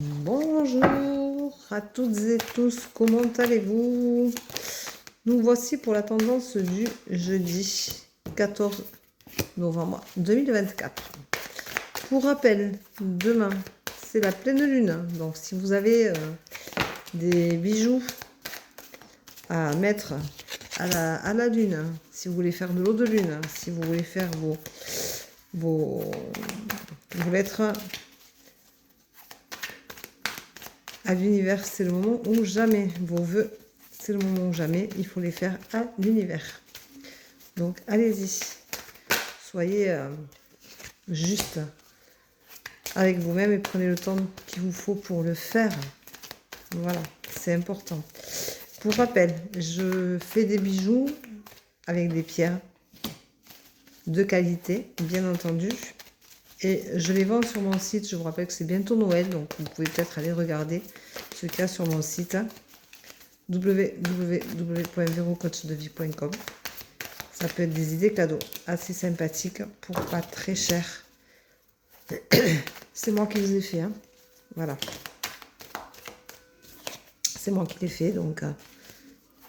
Bonjour à toutes et tous, comment allez-vous? Nous voici pour la tendance du jeudi 14 novembre 2024. Pour rappel, demain, c'est la pleine lune. Donc si vous avez des bijoux à mettre à la lune, si vous voulez faire de l'eau de lune, si vous voulez faire vos lettres à l'univers, c'est le moment ou jamais. Vos vœux, c'est le moment ou jamais. Il faut les faire à l'univers. Donc, allez-y. Soyez juste avec vous-même et prenez le temps qu'il vous faut pour le faire. Voilà, c'est important. Pour rappel, je fais des bijoux avec des pierres de qualité, bien entendu. Et je les vends sur mon site. Je vous rappelle que c'est bientôt Noël, donc vous pouvez peut-être aller regarder ce qu'il y a sur mon site www.verocoachdevie.com. Ça peut être des idées cadeaux assez sympathiques pour pas très cher. C'est moi qui les ai fait, hein. Voilà. C'est moi qui les fait, donc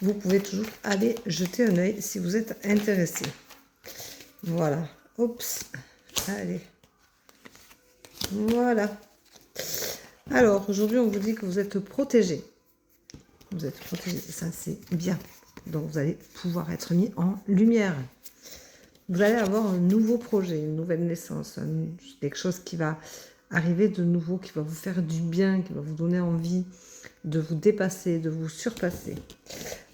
vous pouvez toujours aller jeter un œil si vous êtes intéressé. Voilà. Oups. Allez. Voilà. Alors, aujourd'hui, on vous dit que vous êtes protégé. Vous êtes protégé, ça c'est bien. Donc, vous allez pouvoir être mis en lumière. Vous allez avoir un nouveau projet, une nouvelle naissance, quelque chose qui va arriver de nouveau, qui va vous faire du bien, qui va vous donner envie de vous dépasser, de vous surpasser.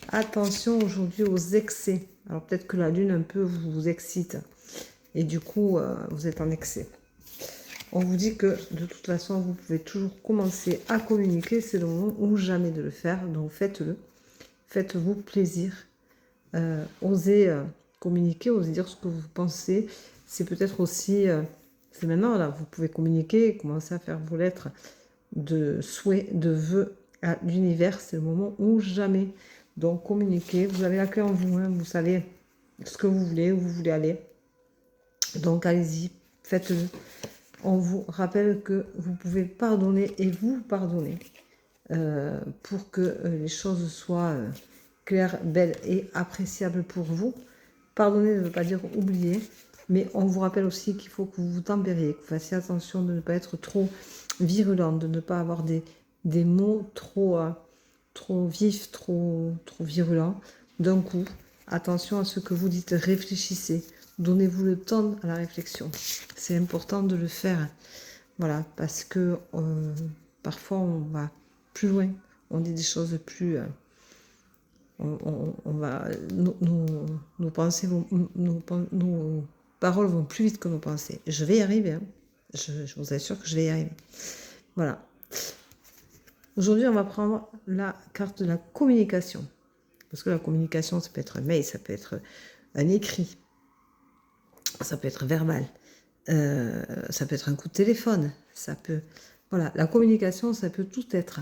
Attention aujourd'hui aux excès. Alors peut-être que la lune un peu vous excite et du coup vous êtes en excès. On vous dit que de toute façon vous pouvez toujours commencer à communiquer, c'est le moment ou jamais de le faire, donc faites-le. Faites-vous plaisir. Osez communiquer, osez dire ce que vous pensez. C'est peut-être aussi, c'est maintenant là, vous pouvez communiquer, commencer à faire vos lettres de souhaits, de vœux à l'univers, c'est le moment ou jamais. Donc communiquez, vous avez la clé en vous, hein, vous savez ce que vous voulez, où vous voulez aller. Donc allez-y, faites-le. On vous rappelle que vous pouvez pardonner et vous pardonner pour que les choses soient claires, belles et appréciables pour vous. Pardonner ne veut pas dire oublier, mais on vous rappelle aussi qu'il faut que vous vous tempériez, que vous fassiez attention de ne pas être trop virulent, de ne pas avoir des mots trop vifs, trop virulents d'un coup. Attention à ce que vous dites, réfléchissez, donnez-vous le temps à la réflexion. C'est important de le faire, voilà, parce que parfois on va plus loin, on dit des choses plus... on va, nos pensées vont, nos paroles vont plus vite que nos pensées. Je vais y arriver, hein. Je vous assure que je vais y arriver. Voilà. Aujourd'hui, on va prendre la carte de la communication. Parce que la communication, ça peut être un mail, ça peut être un écrit, ça peut être verbal, ça peut être un coup de téléphone, ça peut... Voilà, la communication, ça peut tout être.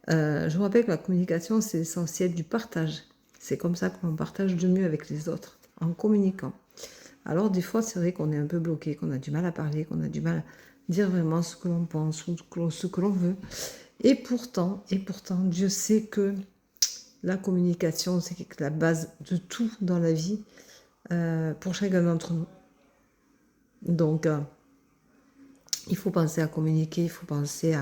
Je vous rappelle que la communication, c'est l'essentiel du partage. C'est comme ça qu'on partage de mieux avec les autres, en communiquant. Alors des fois, c'est vrai qu'on est un peu bloqué, qu'on a du mal à parler, qu'on a du mal à dire vraiment ce que l'on pense ou ce que l'on veut. Et pourtant, Dieu sait que la communication, c'est la base de tout dans la vie pour chacun d'entre nous. Donc, il faut penser à communiquer, il faut penser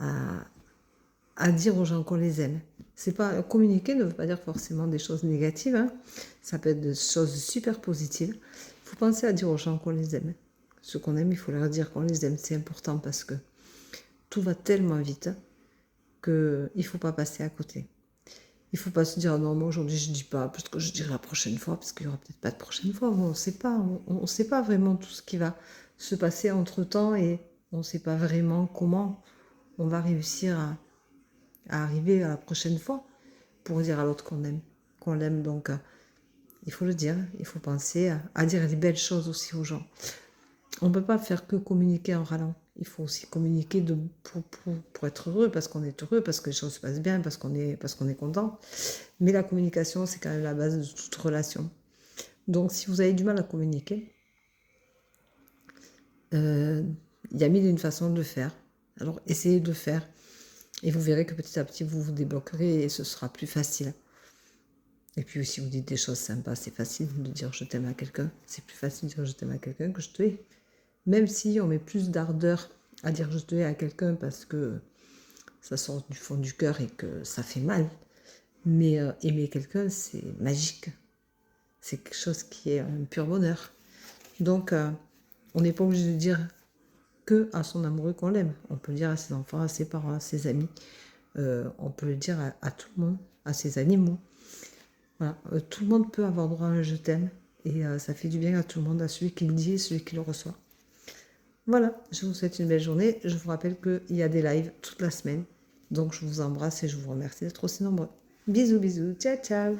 à dire aux gens qu'on les aime. C'est pas, communiquer ne veut pas dire forcément des choses négatives, hein. Ça peut être des choses super positives. Il faut penser à dire aux gens qu'on les aime. Ceux qu'on aime, il faut leur dire qu'on les aime. C'est important parce que tout va tellement vite qu'il ne faut pas passer à côté. Il ne faut pas se dire non, moi aujourd'hui je ne dis pas, parce que je dirai la prochaine fois, parce qu'il n'y aura peut-être pas de prochaine fois. On ne sait pas, on sait pas vraiment tout ce qui va se passer entre temps et on ne sait pas vraiment comment on va réussir à arriver à la prochaine fois pour dire à l'autre qu'on l'aime. Donc il faut le dire, il faut penser à dire des belles choses aussi aux gens. On ne peut pas faire que communiquer en râlant. Il faut aussi communiquer pour être heureux, parce qu'on est heureux, parce que les choses se passent bien, parce qu'on est content. Mais la communication, c'est quand même la base de toute relation. Donc si vous avez du mal à communiquer, il y a mille et une façons de le faire. Alors essayez de le faire et vous verrez que petit à petit vous vous débloquerez et ce sera plus facile. Et puis si vous dites des choses sympas, c'est facile de dire je t'aime à quelqu'un. C'est plus facile de dire je t'aime à quelqu'un que je te hais. Même si on met plus d'ardeur à dire je te hais à quelqu'un parce que ça sort du fond du cœur et que ça fait mal. Mais aimer quelqu'un, c'est magique. C'est quelque chose qui est un pur bonheur. Donc, on n'est pas obligé de dire que à son amoureux qu'on l'aime. On peut le dire à ses enfants, à ses parents, à ses amis. On peut le dire à tout le monde, à ses animaux. Voilà. Tout le monde peut avoir droit à un je t'aime. Et ça fait du bien à tout le monde, à celui qui le dit et celui qui le reçoit. Voilà, je vous souhaite une belle journée. Je vous rappelle qu'il y a des lives toute la semaine. Donc, je vous embrasse et je vous remercie d'être aussi nombreux. Bisous, bisous. Ciao, ciao.